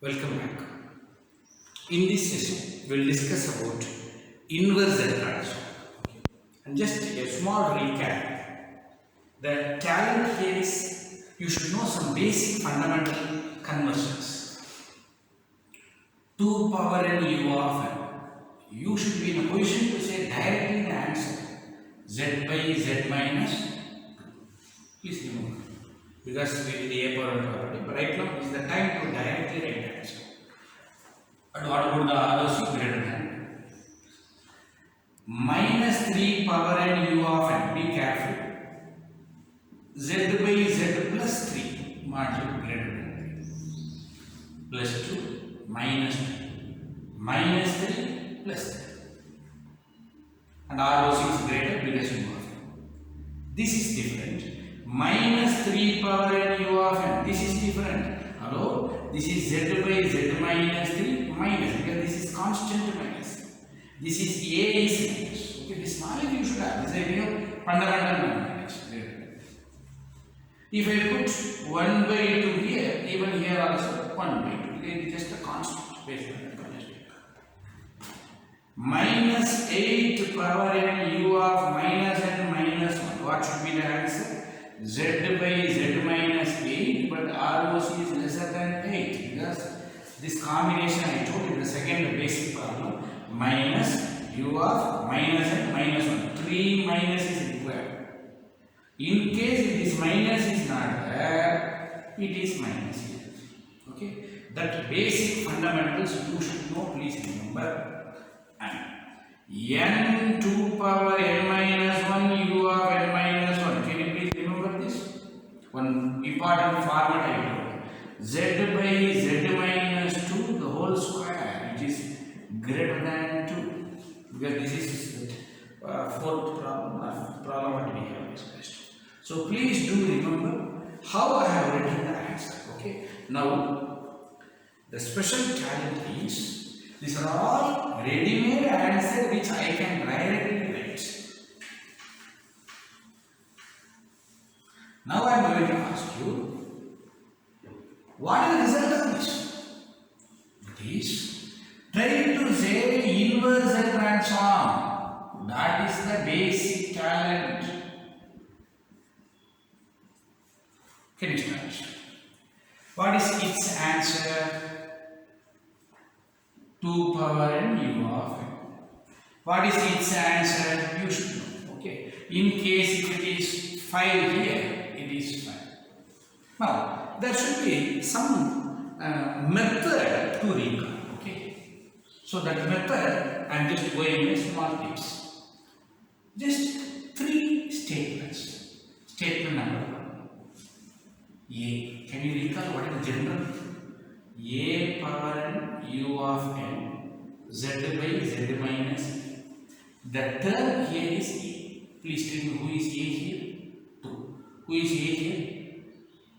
Welcome back. In this session, we will discuss about inverse Z transform. And just a small recap. The talent here is you should know some basic fundamental conversions. 2 power n u of n. You should be in a position to say directly the answer z by z minus 2. Please remember. Because we did the a power n already, but right now is the time to directly write the answer. And what about the ROC greater than? Minus 3 power n u of n. Be careful. Z by z plus 3 modulo greater than 3. Plus 2 minus 2. Minus 3 plus 3. And ROC is greater because u of n. This is different. Minus 3 power n u of n. This is different. Hello? This is z by z minus 3 minus because this is constant minus. This is a is minus. Okay, this knowledge you should have. This idea of fundamental mathematics. If I put 1 by 2 here, even here also 1 by 2. It is just a constant based on the minus 8 power n u of minus n minus 1. What should be the answer? Z by z minus 8, but ROC is lesser than 8 because this combination I told you the second basic problem minus u of minus n minus 1. 3 minus is required. In case if this minus is not there, it is minus here. Okay, that basic fundamentals you should know. Please remember. And n 2 power n minus 1 u of n minus 1. Can you please remember this? One important format I told. Z by z minus 2 the whole square, which is greater than 2. Because this is fourth problem what we have discussed. So please do remember how I have written the answer. Okay. Now the special talent is these are all ready-made answer which I can directly write. Now I am going to ask you, what is the result of this? It is try to say inverse Z transform. That is the basic talent. Can you start? What is its answer? 2 power n u of n. What is its answer? You should know. Okay. In case if it is 5 here, it is 5. Now, there should be some method to recall. Okay. So that method, I am just going in small tips. Just 3 statements. Statement number 1. A. Can you recall what is the general? A power n u of n z by z minus. The term here is A. Please tell me who is A here? 2. Who is A here?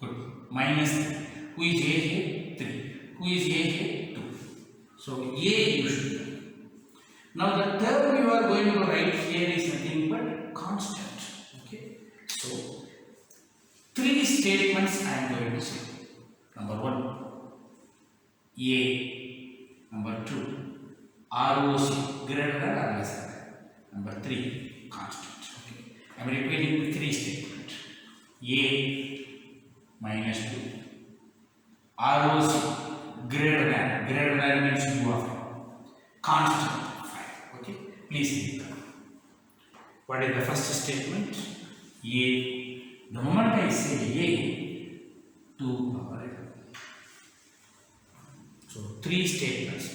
Good. Minus 3. Who is A here? 3. Who is A here? 2. So A you should know. Now the term you are going to write here is nothing but constant. Okay. So 3 statements I am going to say. Number 1. A. Number 2. ROC greater than or less than. Number 3. Constant. Okay. I am repeating the 3 statements. A minus 2. ROC greater than means u of n. Constant 5. Okay. Please read that. What is the first statement? A. The moment I say A, 2 power n. So 3 statements,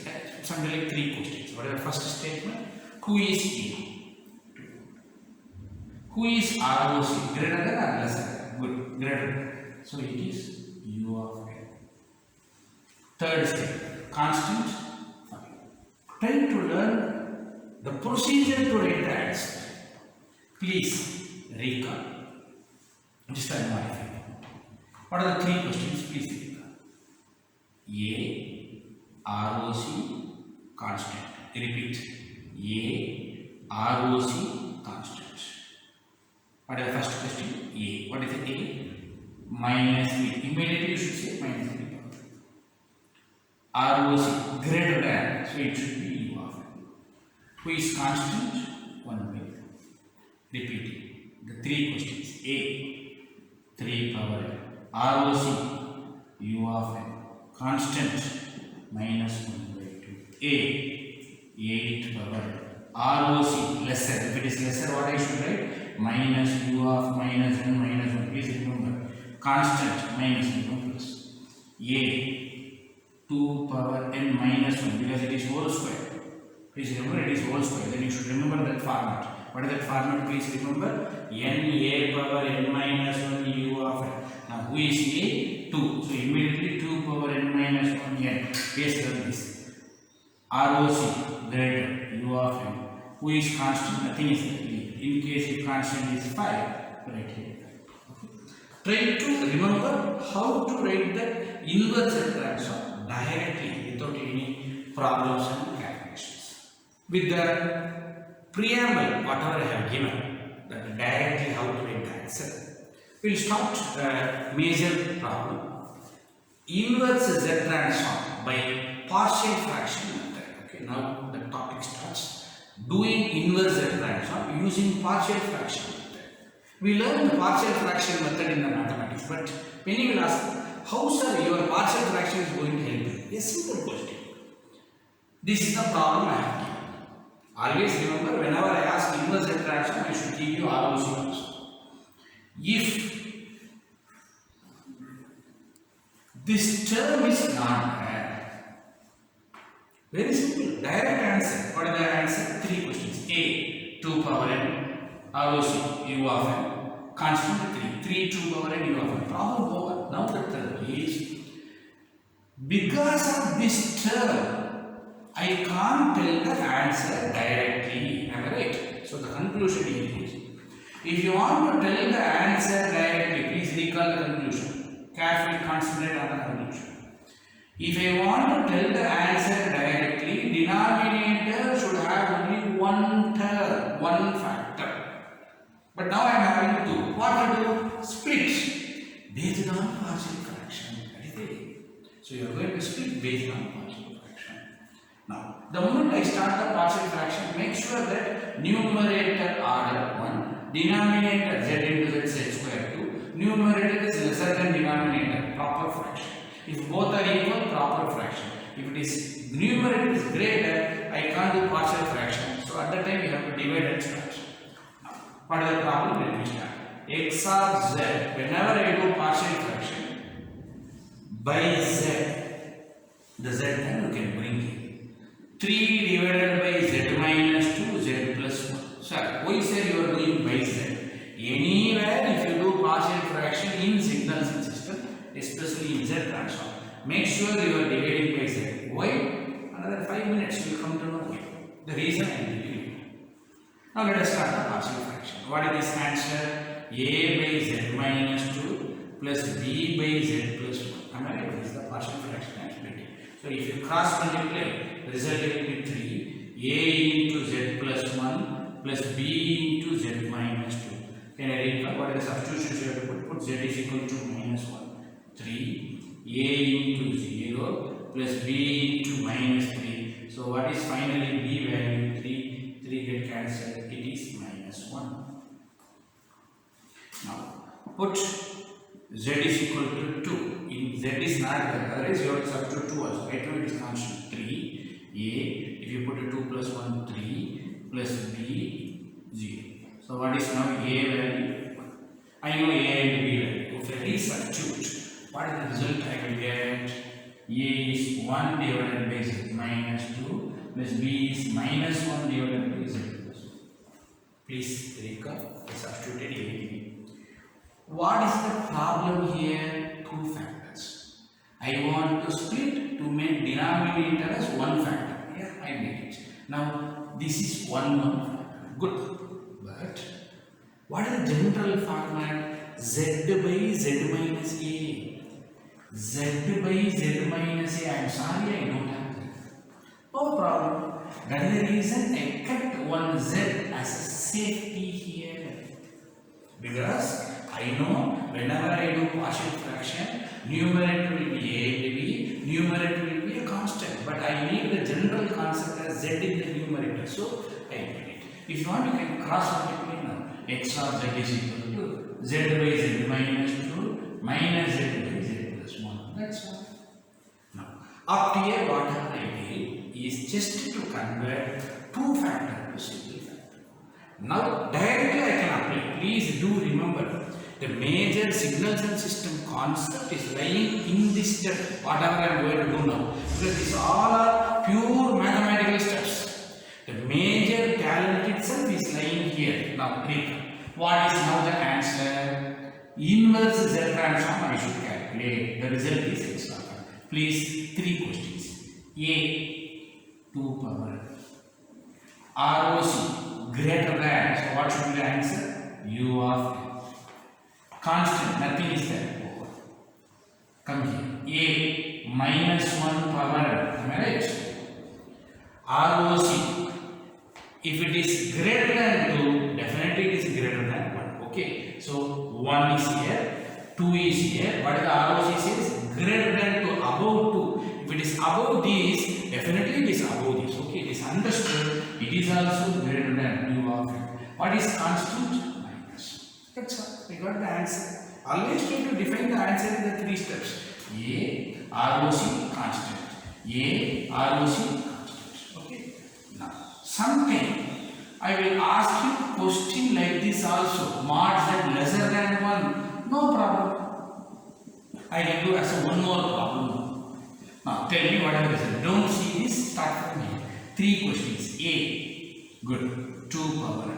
something like 3 questions. What is the first statement? Who is A? Who is ROC? Greater than or less than? Good, greater than. So it is u of n. Third statement, constant 5. Try to learn the procedure to write the answer. Please recall. Just try to modify. What are the 3 questions? Please recall. A, ROC, constant. Repeat. A, ROC, constant. What is the first question? A. What is it? A? Minus 3. Immediately you should say minus 3. ROC greater than, so it should be U of n. Who is constant? 1 by 2. Repeating the three questions. A 3 power n. ROC U of n. Constant minus 1 by 2. A 8 power n. ROC lesser. If it is lesser, what I should write? Minus U of minus n minus 1. Please remember. Constant minus 1 plus. A 2 power n minus 1 because it is whole square. Please remember it is whole square. Then you should remember that format. What is that format? Please remember n a power n minus 1 u of n. Now who is a? 2. So immediately 2 power n minus 1 n based on this. ROC greater u of n. Who is constant? Nothing is there. In case if constant is 5, right here. Try to remember how to write the inverse transform directly without any problems and calculations. With the preamble, whatever I have given, that directly how to write the answer, we will start a major problem. Inverse Z transform by partial fraction method. Okay, now the topic starts. Doing inverse Z transform using partial fraction method. We learned the partial fraction method in the mathematics, but many will ask, how sir your partial fraction is going to help you? A simple question. This is the problem I have given. Always remember, whenever I ask inverse Z transform, I should give you ROC also. If this term is not there, very simple, direct answer. What is the answer? 3 questions. A 2 power n, ROC u of n, constant 3 2 power n u of n. Problem over. Now the term is, because of this term, I can't tell the answer directly. Am I right? So the conclusion is, if you want to tell the answer directly, please recall the conclusion. Carefully concentrate on the conclusion. If I want to tell the answer directly, denominator should have only one term, one factor. But now I am having two. What to do? Split based on partial fraction. That is it. So you are going to split based on partial fraction. Now, the moment I start the partial fraction, make sure that numerator order 1, denominator z into z square 2, numerator is lesser than denominator, proper fraction. If both are equal, proper fraction. If it is numerator is greater, I can't do partial fraction. So at that time, you have to divide and start. What is the problem? Let me start. X of z, whenever I do partial fraction by z, the z then you can bring in 3 divided by z minus 2, z plus 1. Sir, why sir you are doing by z? Anywhere if you do partial fraction in signals and system, especially in z transform, make sure you are dividing by z. Why? Another 5 minutes you will come to know the reason I am giving you. Now let us start the partial fraction. What is this answer? A by z minus 2 plus b by z plus 1. Am I right? This is the partial fraction I am splitting. So if you cross multiply, the result will be 3. A into z plus 1 plus b into z minus 2. Can I recall what is the substitution you have to put? Put z is equal to minus 1. 3. A into 0 plus b into minus 3. So what is finally b value? 3. 3 get cancelled. It is minus 1. Now put z is equal to 2. In z is not there, otherwise you have to substitute 2 also. Right now it is constant 3. A, if you put a 2 plus 1, 3 plus b, 0. So what is now a value? I know a and b value. If I resubstitute, what is the result I will get? A is 1 divided by z minus 2 plus b is minus 1 divided by z plus 2. Please recall, I substituted a and b. What is the problem here? 2 factors. I want to split to make denominator as 1 factor. Yeah, I made it. Now this is 1 factor. Good. But what is the general format? Z by z minus a. Z by z minus a. I am sorry, I don't have that. No problem. That is the reason I kept one z as a safety here. Because I know whenever I do partial fraction, numerator will be a and b, numerator will be a constant. z in the numerator, so I put it. If you want, you can cross multiply now. X of z is equal to z by z minus 2 minus z by z plus 1. That's all. Now, up here, what I did is just to convert two factor to single factor. Now, directly I can apply. Please do remember, the major signals and system concept is lying in this step, whatever I am going to do now. Because these all are pure mathematical steps. The major talent itself is lying here. Now, recall. What is now the answer? Inverse Z transform I should calculate. The result is X. Please, three questions. A, 2 power. ROC greater than, so what should be the answer? U of N. Constant, nothing is there. Come here. A minus 1 power. Am I right? ROC. If it is greater than 2, definitely it is greater than 1. Okay. So 1 is here, 2 is here. What the ROC says? Greater than 2, above 2. If it is above this, definitely it is above this. Okay. It is understood. It is also greater than U of N. What is constant? Minus. That's all. We got the answer. Always try to define the answer in the three steps. A, ROC, constant. A, ROC, constant. Okay. Now, sometime I will ask you question like this also. Mod z lesser than 1. No problem. I will do as a one more problem. Now, tell me what I will say. Don't see this. Start from here. Three questions. A, good. 2 power.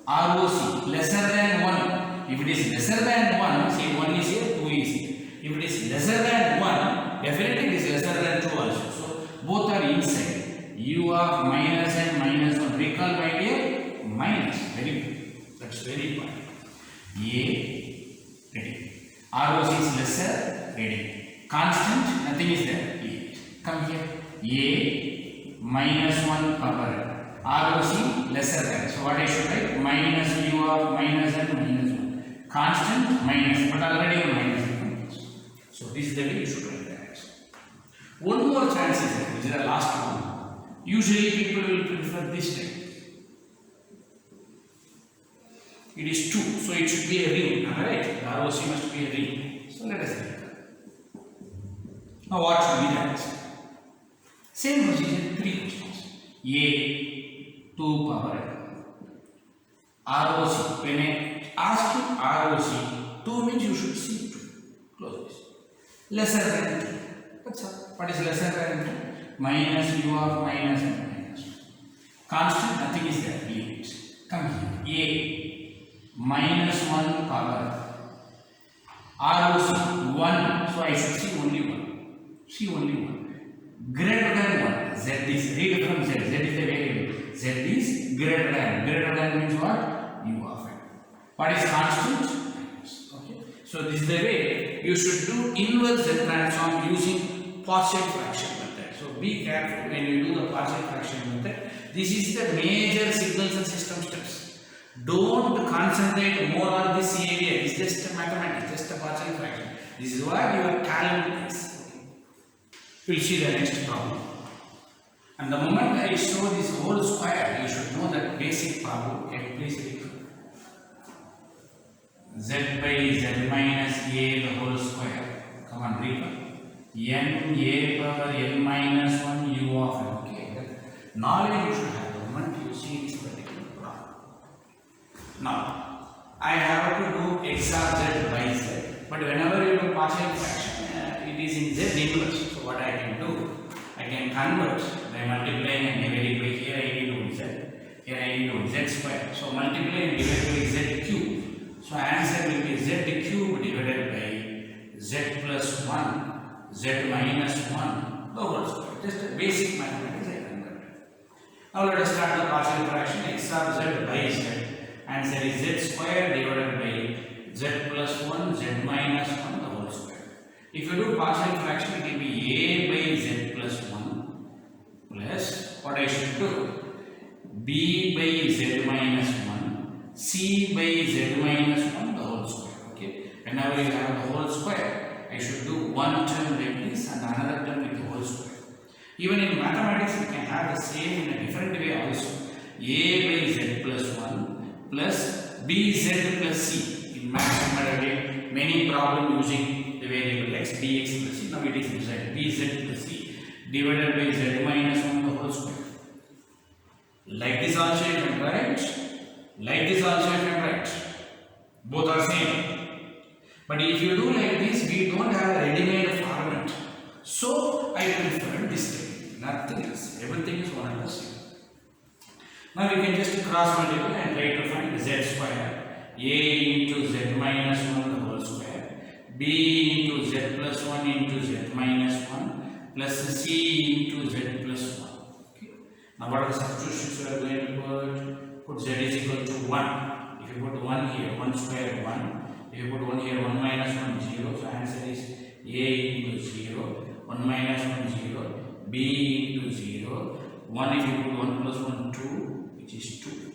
ROC lesser than 1. If it is lesser than 1, say 1 is here, 2 is here. If it is lesser than 1, definitely it is lesser than 2 also. So, both are inside. U of minus and minus 1. Recall my dear? Minus. Very good. That's very important. A, ready. ROC is lesser, ready. Constant, nothing is there. A. Come here. A minus 1 power. ROC lesser than. So, what I should write? Minus U of minus and minus 1. Constant minus, but already a minus. So this is the way you should write the answer. One more chance is there, which is the last one. Usually people will prefer this type. It is 2, so it should be a ring. Alright, the ROC must be a ring. So let us write that. Now what should be the answer? Same procedure, 3 questions. A, 2 power. ROC, when I ask you ROC, 2 means you should see 2. Close this. Lesser than 2. That's all. What is lesser than 2? Minus U of minus and minus 1. Constant, nothing is there. Leave it. Come here. A minus 1 power. ROC 1. So I should see only 1. See only 1. Greater than 1. Z is, read from Z. Z is the variable. Z is greater than. Greater than means what? U of N. What is constant? Okay. So this is the way you should do inverse Z transform using partial fraction method. So be careful when you do the partial fraction method. This is the major signals and system steps. Don't concentrate more on this area. It's just a mathematics, just a partial fraction. This is what your talent is. We'll see the next problem. And the moment I show this whole square, you should know that basic problem. Okay, please read. Z by Z minus A the whole square. Come on, read. N A power N minus 1 U of N. Okay, that knowledge you should have the moment you see this particular problem. Now, I have to do X of Z by Z. But whenever you do partial fraction, it is in Z inverse. So what I can do? I can convert by multiplying and dividing by here I need to Z. Here I need to Z square. So multiply and divide by Z cube. So answer will be Z cube divided by Z plus 1, Z minus 1, the whole square. Just a basic mathematics I convert. Now let us start the partial fraction. X of Z by Z. Answer is Z square divided by Z plus 1, Z minus 1, the whole square. If you do partial fraction, it will be A by Z plus 1 plus what I should do? B by Z minus 1, C by Z minus 1, the whole square. Okay. Whenever you have the whole square, I should do one term like this and another term with the whole square. Even in mathematics, we can have the same in a different way also. A by z plus 1 plus bz plus c. In mathematics, many problems using the variable x, dx plus c. Now it is z, bz plus c divided by z minus 1 the whole square. Like this also you can write. Like this also you can write. Both are same. But if you do like this, we don't have a ready-made format. So I prefer this thing. Nothing else. Everything is one and the same. Now we can just cross multiply and try to find z square. A into z minus 1 the whole square. B into z plus 1 into z minus 1 plus c into z plus 1. Okay. Now what are the substitutions we are going to put? Put z is equal to 1. If you put 1 here, 1 square 1. If you put 1 here, 1 minus 1 0. So answer is a into 0. 1 minus 1 0. B into 0. 1 if you put 1 plus 1 2. Which is 2.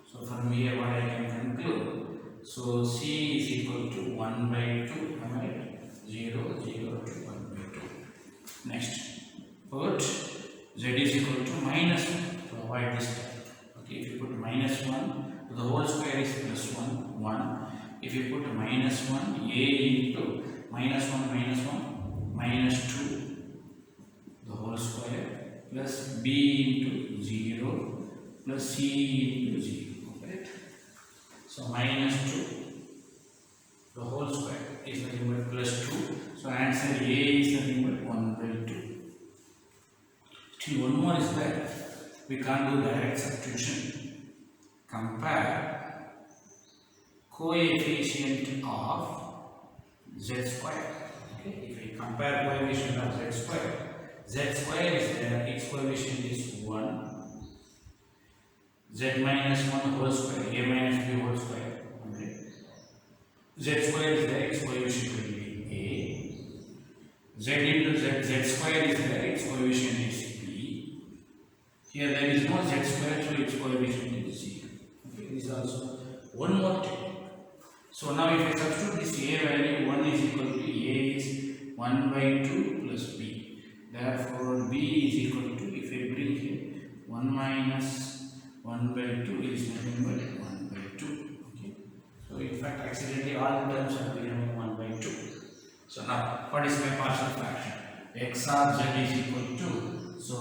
So from here what I can conclude. So C is equal to 1 by 2. Am I right? 0, 0 to 1 by 2. Next. Put Z is equal to minus 1 to avoid this type. Okay, if you put minus 1, so the whole square is plus 1, 1. If you put minus 1, A into minus 1, minus 2, the whole square, plus B into 0, plus C into 0, right? So minus 2, the whole square is nothing but plus 2. So answer A is nothing but 1 by 2. Still one more is there. We can't do direct substitution. Compare coefficient of z square. Okay, if we compare coefficient of z square is there, its coefficient is 1. Z minus 1 whole square, a minus b whole square. Okay. Z square is there, its coefficient will be a. Z into z square is there, its coefficient is b. Here there is no z square, so its coefficient is 0. Okay. This is also one more technique. So now if I substitute this a value, 1 is equal to a is 1 by 2 plus b. Therefore b is equal to, if I bring here 1 minus 1 by 2 is nothing but 1 by 2. Okay. So in fact accidentally all the terms are becoming 1 by 2. So now what is my partial fraction? X of z is equal to, so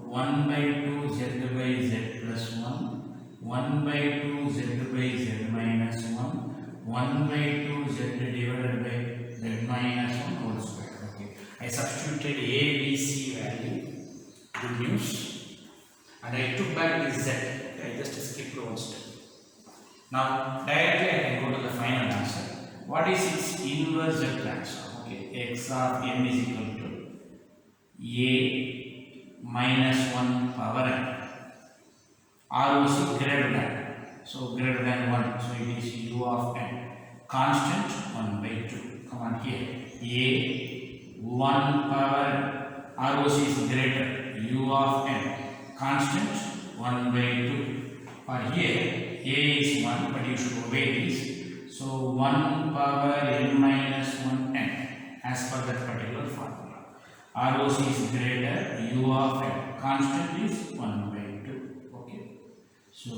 1 by 2 z by z plus 1, 1 by 2 z by z minus 1, 1 by 2 z divided by z minus 1 whole square. Okay. I substituted a, b, c value. Good news. And I took back this z. Okay. I just skipped one step. Now directly I can go to the final answer. What is its inverse z transform? Okay. X of n is equal to a minus 1 power n. ROC greater than. So greater than 1. So it is u of n. Constant 1 by 2. Come on here. A 1 power ROC is greater. U of n. Constant 1 by 2. For here, A is 1, but you should obey this. So 1 power n minus 1 n as per that particular formula. ROC is greater. U of n. Constant is 1 by 2. Okay. So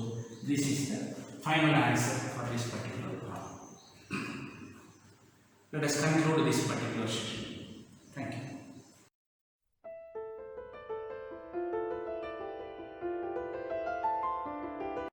this is the final answer for this particular problem. Let us conclude this particular session.